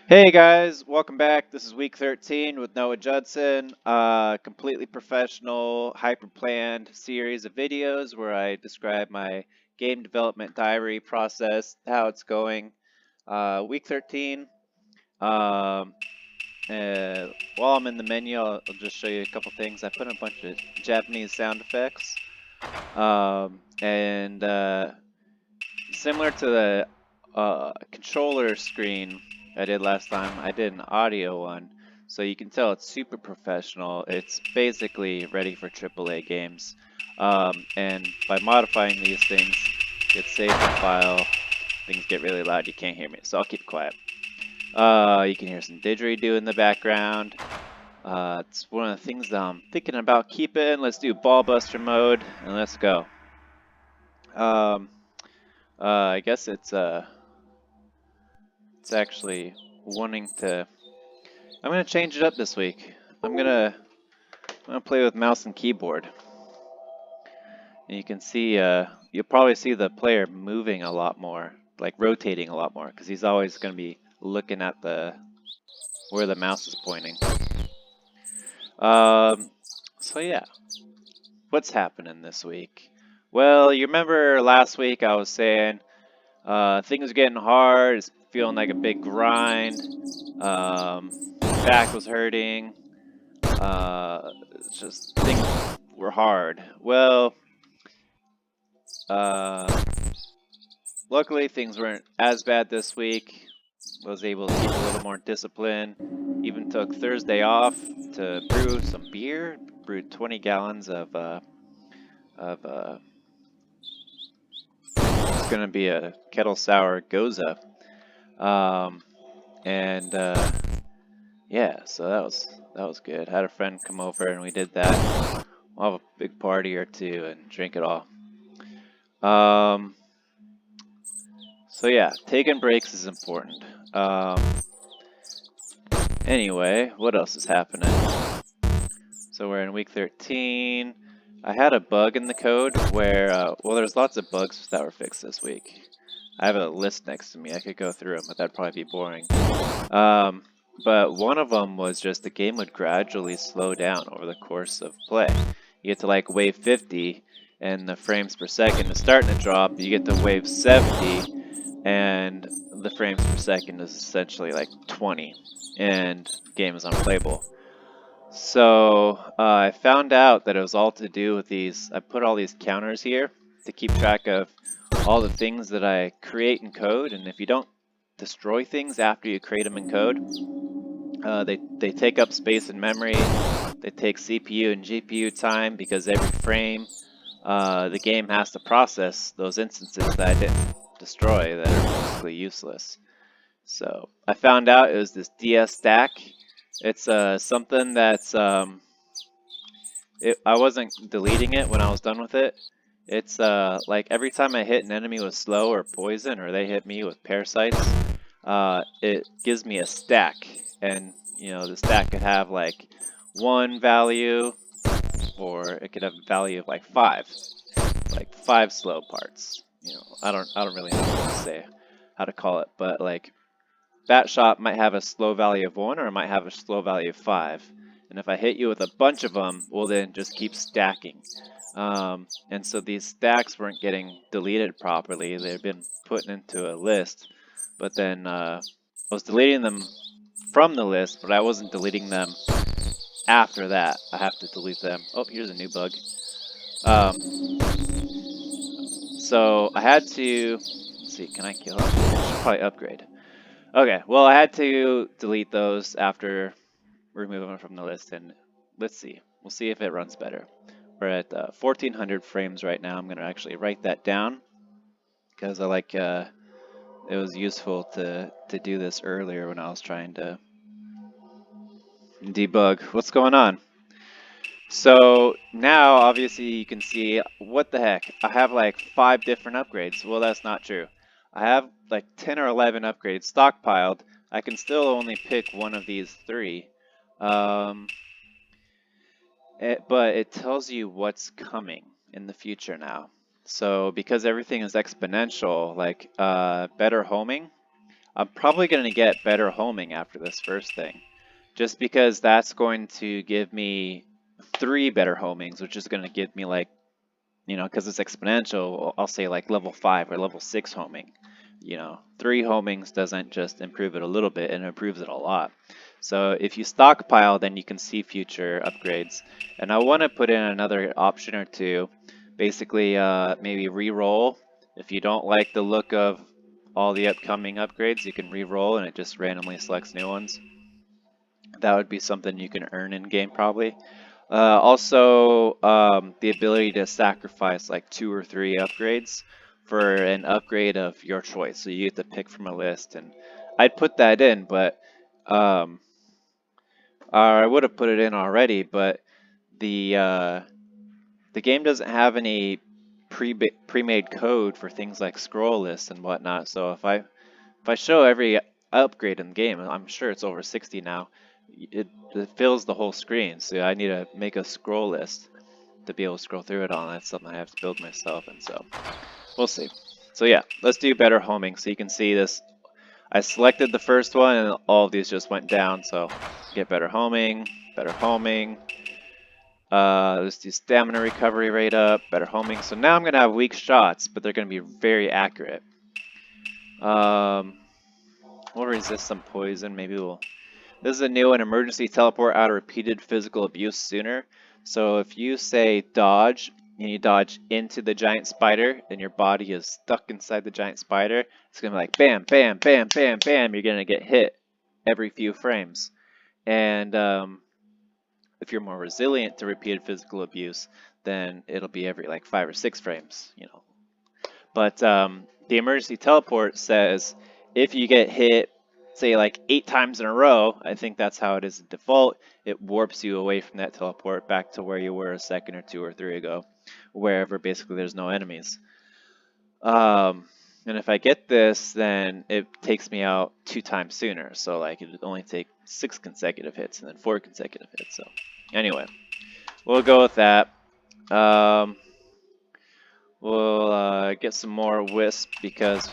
Hey guys, welcome back. This is week 13 with Noah Judson. Completely professional, hyper planned series of videos where I describe my game development diary process, how it's going. Week 13. Um, while I'm in the menu, I'll just show you a couple things. I put in a bunch of Japanese sound effects. And similar to the controller screen I did last time, I did an audio one, so you can tell it's super professional. It's basically ready for AAA games. And by modifying these things, it saves the file. Things get really loud, you can't hear me, so I'll keep quiet. You can hear some didgeridoo in the background. It's one of the things that I'm thinking about keeping. Let's do ball buster mode, and let's go. I guess it's actually wanting to. I'm gonna change it up this week. I'm gonna play with mouse and keyboard. And you can see, you'll probably see the player moving a lot more, like rotating a lot more, because he's always gonna be looking at where the mouse is pointing. Um, so yeah, what's happening this week? Well, you remember last week I was saying things are getting hard. It's feeling like a big grind. Back was hurting. It's just things were hard. Well, uh, luckily things weren't as bad this week. Was able to keep a little more discipline. Even took Thursday off to brew some beer. Brewed 20 gallons of it's gonna be a kettle sour goza. Um, and yeah, so that was good. Had a friend come over and we did that. We'll have a big party or two and drink it all. So yeah, taking breaks is important. Anyway, what else is happening? So we're in week 13. I had a bug in the code where, well, there's lots of bugs that were fixed this week. I have a list next to me. I could go through them, but that'd probably be boring. But one of them was just the game would gradually slow down over the course of play. You get to like wave 50, and the frames per second is starting to drop. You get to wave 70, and the frames per second is essentially like 20, and the game is unplayable. So I found out that it was all to do with these. I put all these counters here to keep track of all the things that I create in code, and if you don't destroy things after you create them in code, they take up space in memory. They take CPU and GPU time because every frame the game has to process those instances that I didn't destroy that are basically useless. So I found out it was this DS stack. It's something that's I wasn't deleting it when I was done with it. It's like every time I hit an enemy with slow or poison, or they hit me with parasites, it gives me a stack, and you know the stack could have like one value, or it could have a value of like five slow parts. You know, I don't really know what to say, how to call it, but like Bat Shot might have a slow value of 1 or it might have a slow value of 5. And if I hit you with a bunch of them, we'll then just keep stacking. And so these stacks weren't getting deleted properly. They've been put into a list. But then I was deleting them from the list, but I wasn't deleting them after that. I have to delete them. Oh, here's a new bug. So I had to, let's see, can I kill him? I should probably upgrade. Okay, well, I had to delete those after removing them from the list, and let's see. We'll see if it runs better. We're at 1400 frames right now. I'm going to actually write that down because I like it was useful to do this earlier when I was trying to debug what's going on. So now, obviously, you can see, what the heck? I have like 5 different upgrades. Well, that's not true. I have like 10 or 11 upgrades stockpiled. I can still only pick one of these 3. But it tells you what's coming in the future now. So because everything is exponential, like better homing, I'm probably going to get better homing after this first thing. Just because that's going to give me 3 better homings, which is going to give me like, because it's exponential, I'll say like level 5 or level 6 homing. 3 homings doesn't just improve it a little bit, it improves it a lot. So if you stockpile, then you can see future upgrades. And I want to put in another option or two. Basically, maybe re-roll. If you don't like the look of all the upcoming upgrades, you can re-roll and it just randomly selects new ones. That would be something you can earn in game probably. Also, the ability to sacrifice like 2 or 3 upgrades for an upgrade of your choice. So you get to pick from a list, and I'd put that in, but I would have put it in already. But the game doesn't have any pre-made code for things like scroll lists and whatnot. So if I show every upgrade in the game, I'm sure it's over 60 now. It fills the whole screen, so I need to make a scroll list to be able to scroll through it all. That's something I have to build myself, and so we'll see. So yeah, let's do better homing. So you can see this. I selected the first one, and all of these just went down. So get better homing, better homing. Let's do stamina recovery rate up, better homing. So now I'm gonna have weak shots, but they're gonna be very accurate. We'll resist some poison. Maybe we'll. This is a new one, emergency teleport out of repeated physical abuse sooner. So if you say dodge, and you dodge into the giant spider, and your body is stuck inside the giant spider, it's going to be like bam, bam, bam, bam, bam, you're going to get hit every few frames. And if you're more resilient to repeated physical abuse, then it'll be every like 5 or 6 frames, But the emergency teleport says if you get hit, say like 8 times in a row, I think that's how it is at default, it warps you away from that teleport back to where you were a second or 2 or 3 ago, wherever basically there's no enemies. And if I get this, then it takes me out 2 times sooner. So like it would only take 6 consecutive hits and then 4 consecutive hits. So anyway, we'll go with that. We'll get some more wisp because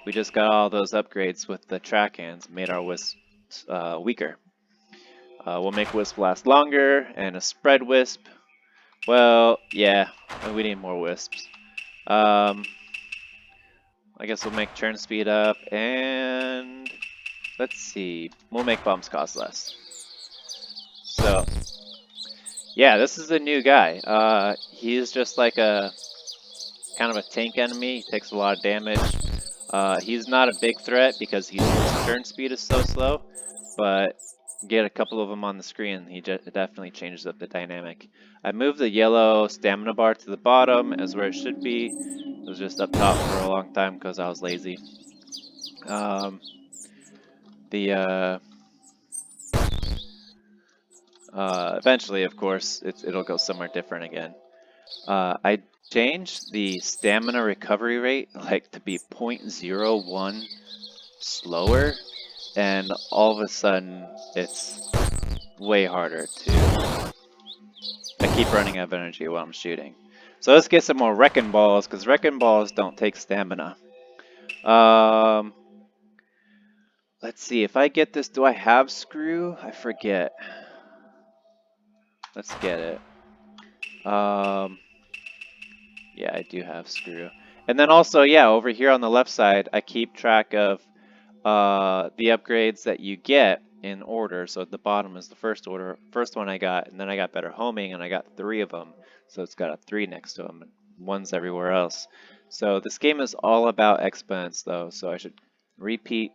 we just got all those upgrades with the track hands, made our wisps weaker. We'll make wisp last longer and a spread wisp. Well, yeah, we need more wisps. I guess we'll make turn speed up and let's see, we'll make bombs cost less. So, yeah, this is a new guy. He's just like a kind of a tank enemy. He takes a lot of damage. He's not a big threat because his turn speed is so slow, but get a couple of them on the screen, he definitely changes up the dynamic. I moved the yellow stamina bar to the bottom as where it should be. It was just up top for a long time because I was lazy. Eventually, of course, it'll go somewhere different again. I changed the stamina recovery rate like to be 0.01 slower, and all of a sudden it's way harder to. I keep running out of energy while I'm shooting. So let's get some more wrecking balls because wrecking balls don't take stamina. Let's see, if I get this, do I have screw? I forget. Let's get it. Yeah, I do have screw. And then also, yeah, over here on the left side, I keep track of the upgrades that you get in order. So at the bottom is the first one I got, and then I got better homing, and I got 3 of them. So it's got a 3 next to them, and 1's everywhere else. So this game is all about exponents, though. So I should repeat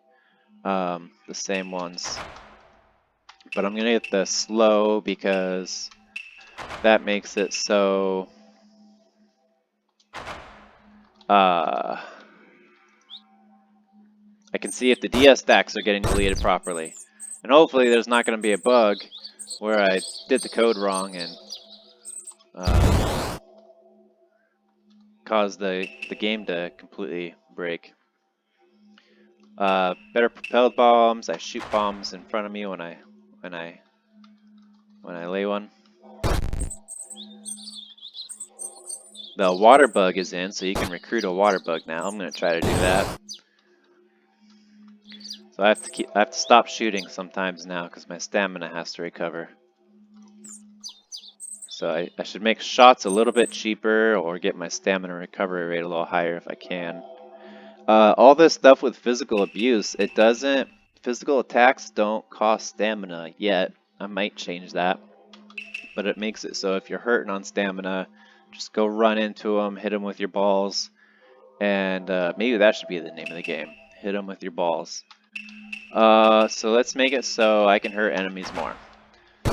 the same ones. But I'm gonna get the slow because that makes it so. I can see if the DS stacks are getting deleted properly. And hopefully there's not going to be a bug where I did the code wrong and caused the game to completely break. Better propelled bombs. I shoot bombs in front of me when I lay one. The water bug is in, so you can recruit a water bug now. I'm going to try to do that. So I have to stop shooting sometimes now because my stamina has to recover. So I should make shots a little bit cheaper or get my stamina recovery rate a little higher if I can. All this stuff with physical abuse, physical attacks don't cost stamina yet. I might change that. But it makes it so if you're hurting on stamina, just go run into them, hit them with your balls, and maybe that should be the name of the game. Hit them with your balls. So let's make it so I can hurt enemies more.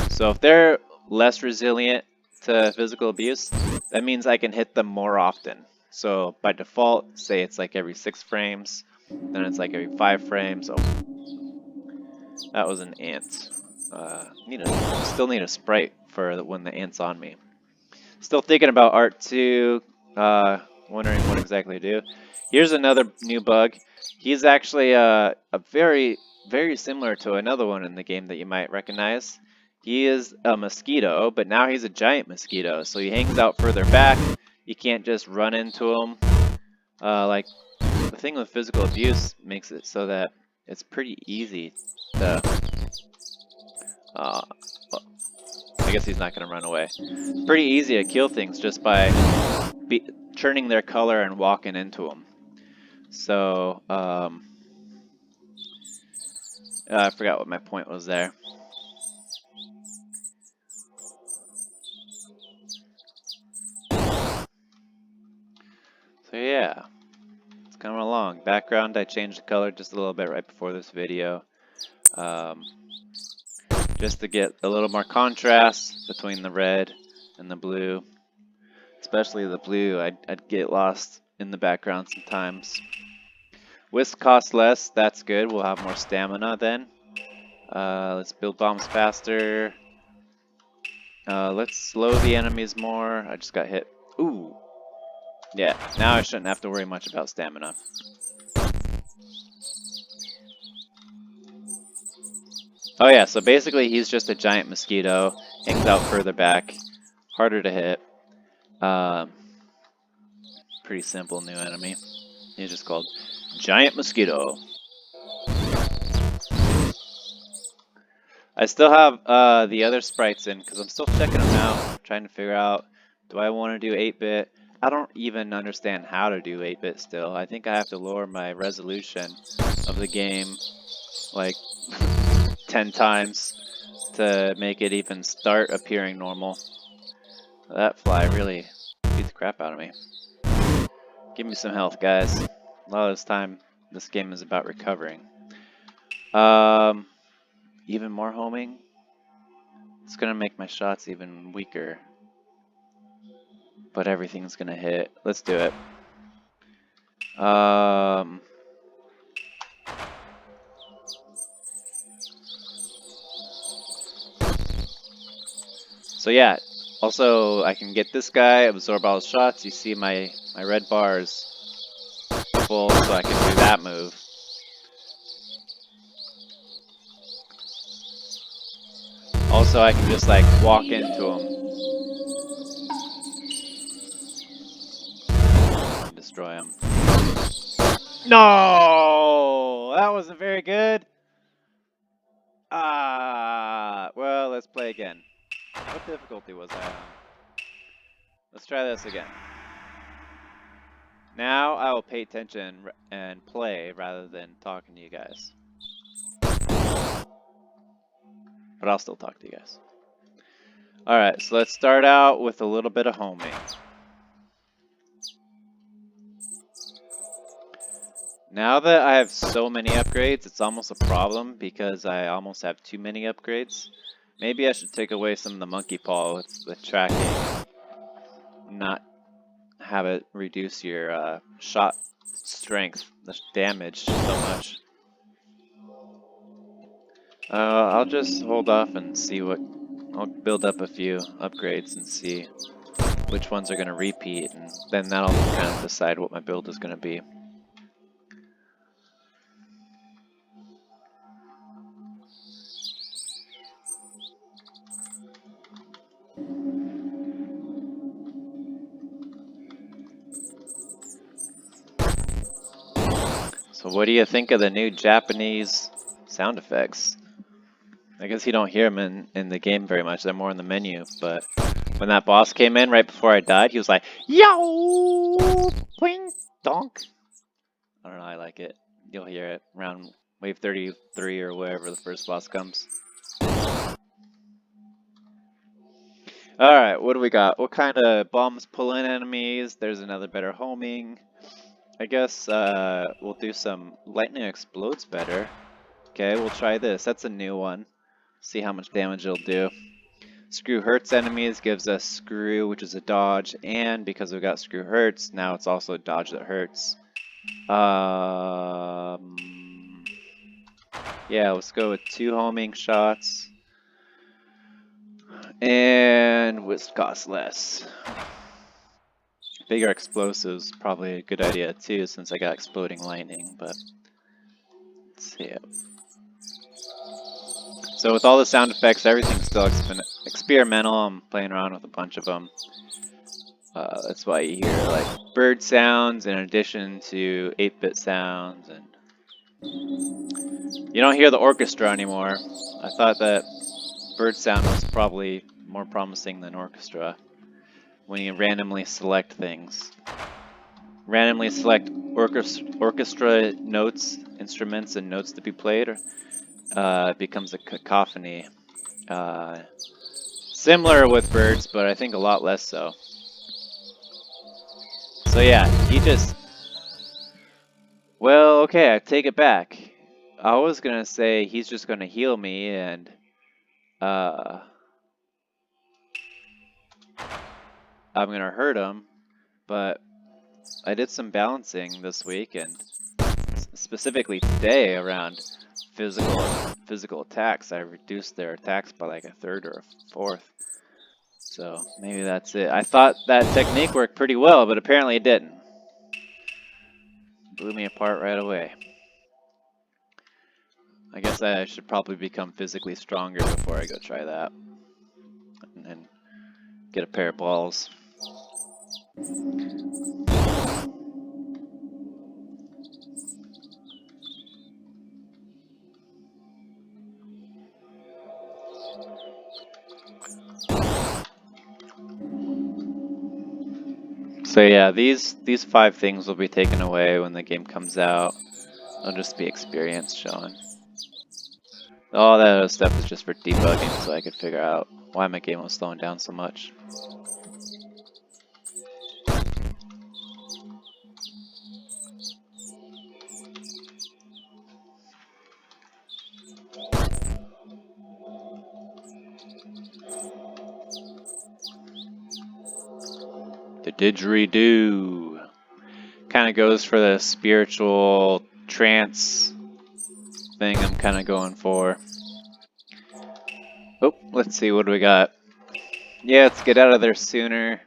So if they're less resilient to physical abuse, that means I can hit them more often. So by default, say it's like every 6 frames, then it's like every 5 frames. Oh, that was an ant. Still need a sprite for when the ant's on me. Still thinking about Art 2, wondering what exactly to do. Here's another new bug. He's actually a very, very similar to another one in the game that you might recognize. He is a mosquito, but now he's a giant mosquito, so he hangs out further back. You can't just run into him. Like, the thing with physical abuse makes it so that it's pretty easy to... well, I guess he's not going to run away. Pretty easy to kill things just by turning their color and walking into them. So, I forgot what my point was there. So yeah, it's coming along. Background, I changed the color just a little bit right before this video. Just to get a little more contrast between the red and the blue. Especially the blue, I'd get lost in the background sometimes. Whisk costs less, that's good. We'll have more stamina then. Let's build bombs faster. Let's slow the enemies more. I just got hit. Ooh. Yeah, now I shouldn't have to worry much about stamina. Oh yeah, so basically he's just a giant mosquito. Hangs out further back. Harder to hit. Pretty simple new enemy. He's just called Giant Mosquito. I still have the other sprites in because I'm still checking them out, trying to figure out, do I want to do 8-bit? I don't even understand how to do 8-bit still. I think I have to lower my resolution of the game like 10 times to make it even start appearing normal. That fly really beat the crap out of me. Give me some health, guys. A lot of this time, this game is about recovering. Even more homing. It's gonna make my shots even weaker. But everything's gonna hit. Let's do it. So yeah, also I can get this guy, absorb all his shots. You see my red bar is full, so I can do that move. Also, I can just like walk into him and destroy him. No, that wasn't very good. Well, let's play again. What difficulty was I on? Let's try this again. Now I will pay attention and play rather than talking to you guys. But I'll still talk to you guys. Alright, so let's start out with a little bit of homing. Now that I have so many upgrades, it's almost a problem because I almost have too many upgrades. Maybe I should take away some of the monkey paw with tracking, not have it reduce your shot strength, the damage so much. I'll just hold off and see what... I'll build up a few upgrades and see which ones are going to repeat, and then that'll kind of decide what my build is going to be. So what do you think of the new Japanese sound effects. I guess you don't hear them in the game very much. They're more in the menu. But when that boss came in right before I died, he was like, yo, ping, donk. I don't know, I like it. You'll hear it around wave 33 or wherever the first boss comes. Alright, what do we got? What kind of bombs pull in enemies? There's another better homing. I guess we'll do some lightning explodes better. Okay, we'll try this. That's a new one. See how much damage it'll do. Screw hurts enemies, gives us screw, which is a dodge, and because we got screw hurts, now it's also a dodge that hurts. Yeah, let's go with 2 homing shots. And wisp costs less. Bigger explosives probably a good idea too, since I got exploding lightning, but let's see it. So with all the sound effects, everything's still experimental. I'm playing around with a bunch of them. That's why you hear like bird sounds in addition to 8-bit sounds, and you don't hear the orchestra anymore. I thought that bird sound was probably more promising than orchestra when you randomly select things. Randomly select orchestra notes, instruments, and notes to be played, it becomes a cacophony. Similar with birds, but I think a lot less so. So yeah, he just... Well, okay, I take it back. I was gonna say he's just gonna heal me and... I'm gonna hurt him, but I did some balancing this week, and specifically today around physical attacks. I reduced their attacks by like a third or a fourth. So maybe that's it. I thought that technique worked pretty well, but apparently it didn't. Blew me apart right away. I guess I should probably become physically stronger before I go try that. And then get a pair of balls. So yeah, these 5 things will be taken away when the game comes out. It'll just be experience showing. All that other stuff is just for debugging, so I could figure out why my game was slowing down so much. The didgeridoo kind of goes for the spiritual trance thing I'm kind of going for. Oh, let's see, what do we got? Yeah, let's get out of there sooner,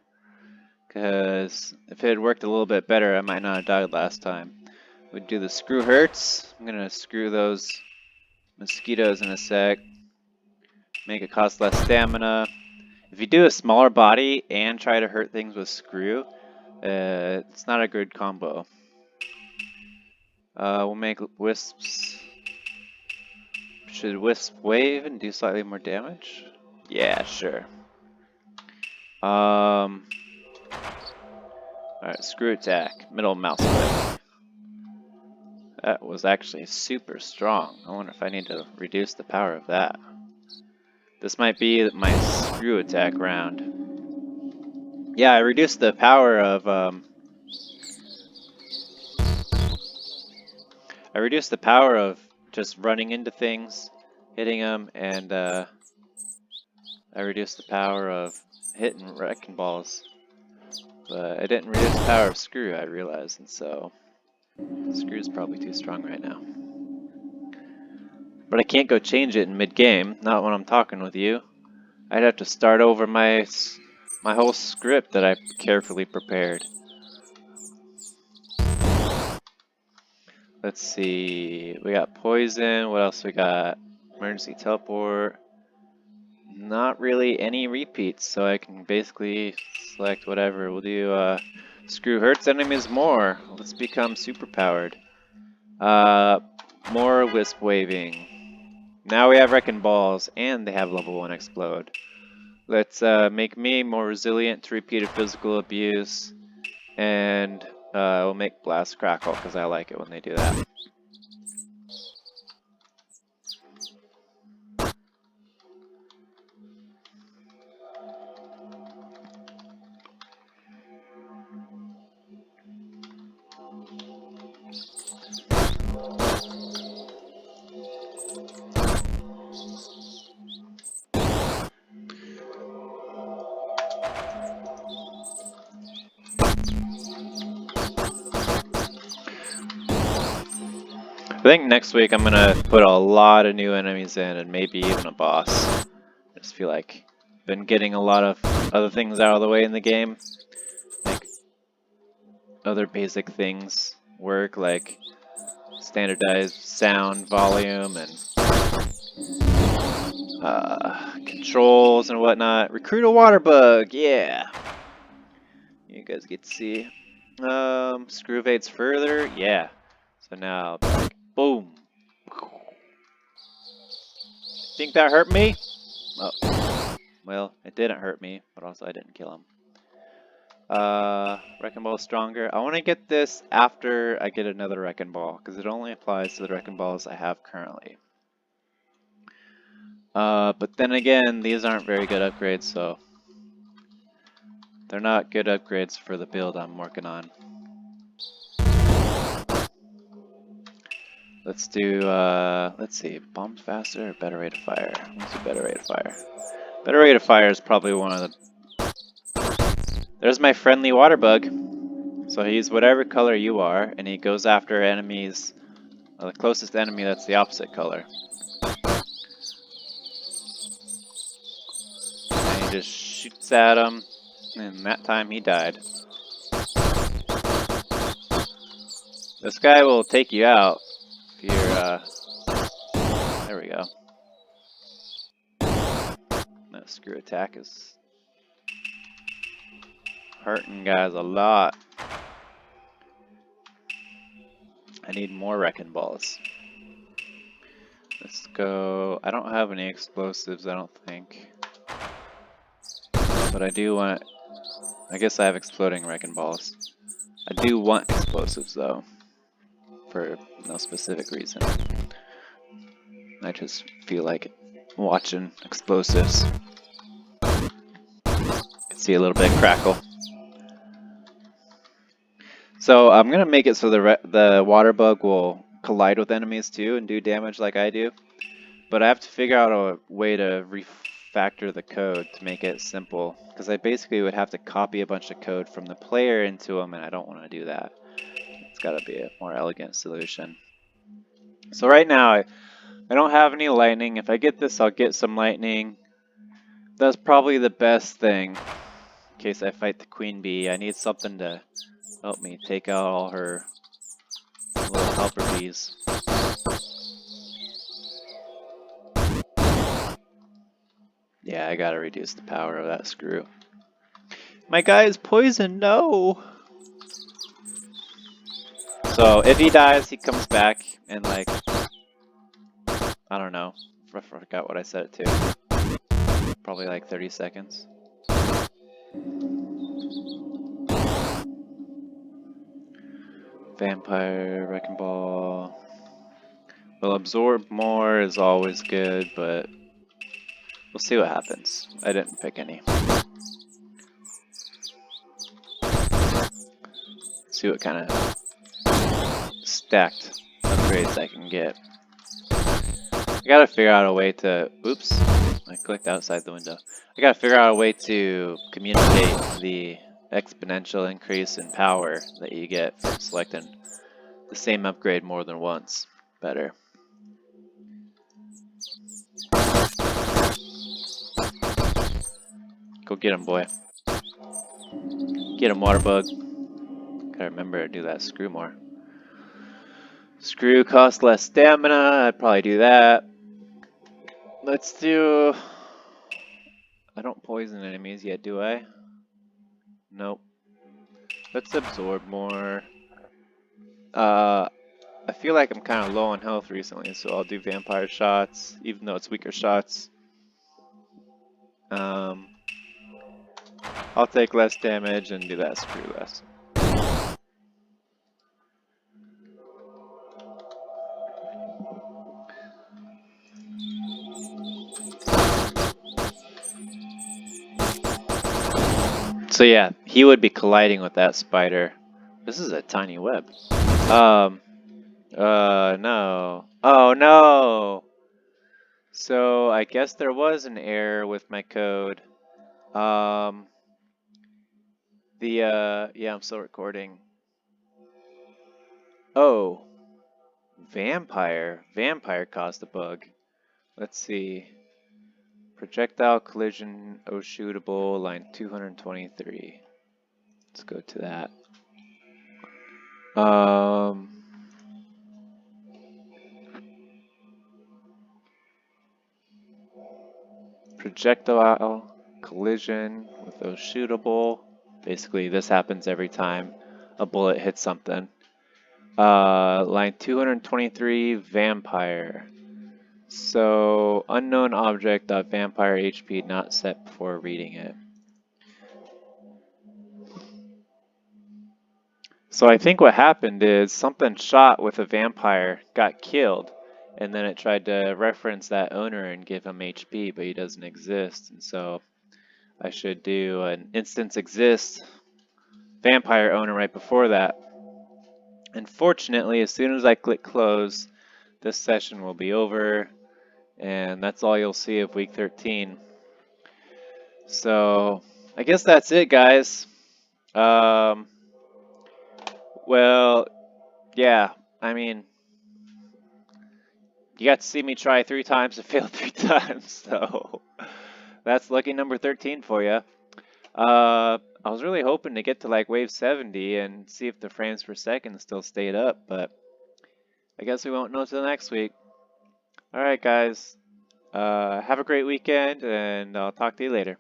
because if it had worked a little bit better, I might not have died last time. We'd do the screw hurts. I'm gonna screw those mosquitoes in a sec. Make it cost less stamina. If you do a smaller body and try to hurt things with screw, it's not a good combo. We'll make wisps. Should wisp wave and do slightly more damage? Yeah, sure. Alright, screw attack. Middle mouse click. That was actually super strong. I wonder if I need to reduce the power of that. This might be my screw attack round. Yeah, I reduced the power of, just running into things, hitting them, and, I reduced the power of hitting wrecking balls. But I didn't reduce the power of screw, I realized, and so screw's probably too strong right now. But I can't go change it in mid-game, not when I'm talking with you. I'd have to start over my whole script that I carefully prepared. Let's see, we got poison, what else we got? Emergency teleport. Not really any repeats, so I can basically select whatever. We'll do screw hurts enemies more. Let's become super powered. More wisp waving. Now we have Wrecking Balls, and they have level 1 Explode. Let's make me more resilient to repeated physical abuse, and we'll make Blast Crackle, because I like it when they do that. I think next week I'm gonna put a lot of new enemies in, and maybe even a boss. I just feel like I've been getting a lot of other things out of the way in the game. Like other basic things work, like standardized sound volume and controls and whatnot. Recruit a water bug, yeah. You guys get to see. Screw evades further, yeah. So now, like, boom. Think that hurt me? Oh, well, it didn't hurt me, but also I didn't kill him. Wrecking Ball stronger. I want to get this after I get another Wrecking Ball, because it only applies to the Wrecking Balls I have currently. But then again, these aren't very good upgrades, so they're not good upgrades for the build I'm working on. Let's do, let's see, bombs faster or better rate of fire? Let's do better rate of fire. Better rate of fire is probably one of the... There's my friendly water bug. So he's whatever color you are, and he goes after enemies, the closest enemy that's the opposite color. And he just shoots at him, and that time he died. This guy will take you out if you're, there we go. That screw attack is hurting guys a lot. I need more Wrecking Balls. Let's go. I don't have any explosives, I don't think. But I do want... I guess I have exploding Wrecking Balls. I do want explosives, though. For no specific reason. I just feel like watching explosives. Can see a little bit of crackle. So I'm gonna make it so the water bug will collide with enemies too and do damage like I do. But I have to figure out a way to refactor the code to make it simple, because I basically would have to copy a bunch of code from the player into them, and I don't want to do that. It's got to be a more elegant solution. So right now I don't have any lightning. If I get this, I'll get some lightning. That's probably the best thing in case I fight the queen bee. I need something to help me take out all her little helper bees. Yeah, I gotta reduce the power of that screw. My guy is poisoned, no! So if he dies, he comes back in like, I don't know, I forgot what I set it to. Probably like 30 seconds. Vampire, Wrecking Ball. Well, absorb more is always good, but we'll see what happens. I didn't pick any. See what kind of stacked upgrades I can get. I gotta figure out a way to... Oops, I clicked outside the window. I gotta figure out a way to communicate the exponential increase in power that you get from selecting the same upgrade more than once better. Go get him, boy. Get him, water bug. Gotta remember to do that screw more. Screw costs less stamina. I'd probably do that. Let's do... I don't poison enemies yet, do I? Nope. Let's absorb more. I feel like I'm kind of low on health recently, so I'll do vampire shots, even though it's weaker shots. I'll take less damage and do that screw less. So yeah, he would be colliding with that spider. This is a tiny web. No. Oh no! So I guess there was an error with my code. Yeah, I'm still recording. Oh, vampire. Vampire caused the bug. Let's see. Projectile collision, oh shootable, line 223. Let's go to that. Projectile collision with those shootable. Basically, this happens every time a bullet hits something. Line 223, vampire. So, unknown object, vampire HP not set before reading it. So I think what happened is something shot with a vampire got killed, and then it tried to reference that owner and give him HP, but he doesn't exist. And so I should do an instance exist vampire owner right before that. Unfortunately, as soon as I click close, this session will be over, and that's all you'll see of week 13. So I guess that's it, guys. Well, yeah, I mean, you got to see me try 3 times and fail 3 times, so that's lucky number 13 for you. I was really hoping to get to like wave 70 and see if the frames per second still stayed up, but I guess we won't know till next week. Alright, guys. Have a great weekend, and I'll talk to you later.